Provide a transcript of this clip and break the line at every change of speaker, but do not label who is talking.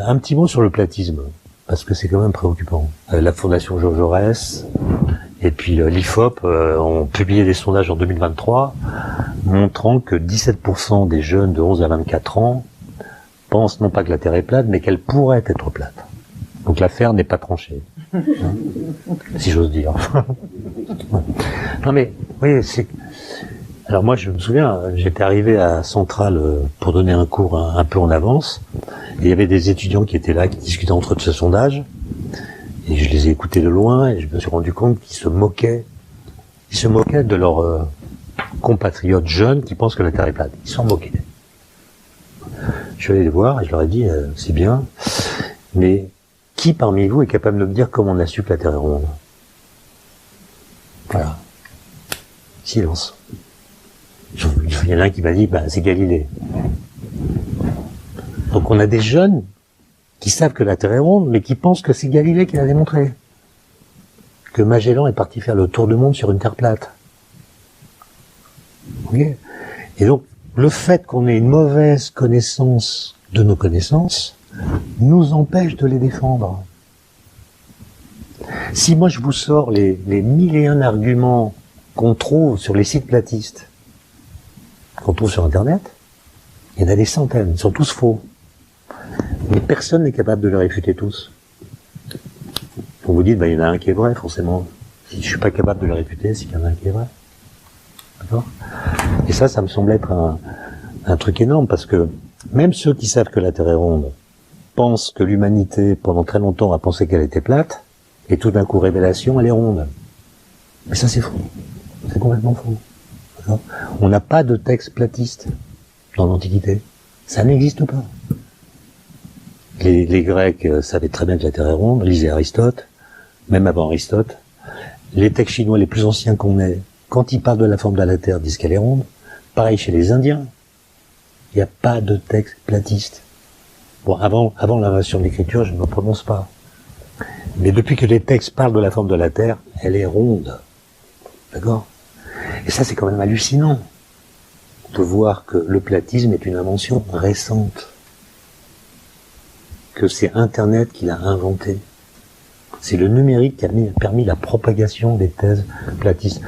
Un petit mot sur le platisme, parce que c'est quand même préoccupant. La Fondation Georges Jaurès et puis l'IFOP ont publié des sondages en 2023 montrant que 17% des jeunes de 11 à 24 ans pensent non pas que la Terre est plate, mais qu'elle pourrait être plate. Donc l'affaire n'est pas tranchée, hein, si j'ose dire. Non mais, oui, c'est... Alors moi, je me souviens, j'étais arrivé à Centrale pour donner un cours un peu en avance, et il y avait des étudiants qui étaient là, qui discutaient entre eux de ce sondage, et je les ai écoutés de loin, et je me suis rendu compte qu'ils se moquaient de leurs compatriotes jeunes qui pensent que la Terre est plate. Ils s'en moquaient. Je suis allé les voir et je leur ai dit, c'est bien, mais qui parmi vous est capable de me dire comment on a su que la Terre est ronde? Voilà. Silence. Il y en a un qui m'a dit, c'est Galilée. Donc on a des jeunes qui savent que la Terre est ronde, mais qui pensent que c'est Galilée qui l'a démontré. Que Magellan est parti faire le tour du monde sur une Terre plate. Okay. Et donc, le fait qu'on ait une mauvaise connaissance de nos connaissances nous empêche de les défendre. Si moi je vous sors les 1001 arguments qu'on trouve sur les sites platistes, qu'on trouve sur Internet, il y en a des centaines, ils sont tous faux. Mais personne n'est capable de les réfuter tous. Vous vous dites, il y en a un qui est vrai, forcément. Si je suis pas capable de les réfuter, c'est qu'il y en a un qui est vrai. D'accord ? Et ça me semble être un truc énorme, parce que même ceux qui savent que la Terre est ronde pensent que l'humanité, pendant très longtemps, a pensé qu'elle était plate, et tout d'un coup, révélation, elle est ronde. Mais ça, c'est faux. C'est complètement faux. D'accord ? On n'a pas de texte platiste dans l'Antiquité. Ça n'existe pas. Les Grecs savaient très bien que la Terre est ronde, lisaient Aristote, même avant Aristote. Les textes chinois les plus anciens qu'on ait, quand ils parlent de la forme de la Terre, disent qu'elle est ronde. Pareil chez les Indiens. Il n'y a pas de texte platiste. Bon, avant l'invention de l'écriture, je ne me prononce pas. Mais depuis que les textes parlent de la forme de la Terre, elle est ronde. D'accord ? Et ça, c'est quand même hallucinant de voir que le platisme est une invention récente. Que c'est Internet qui l'a inventé. C'est le numérique qui a permis la propagation des thèses platistes.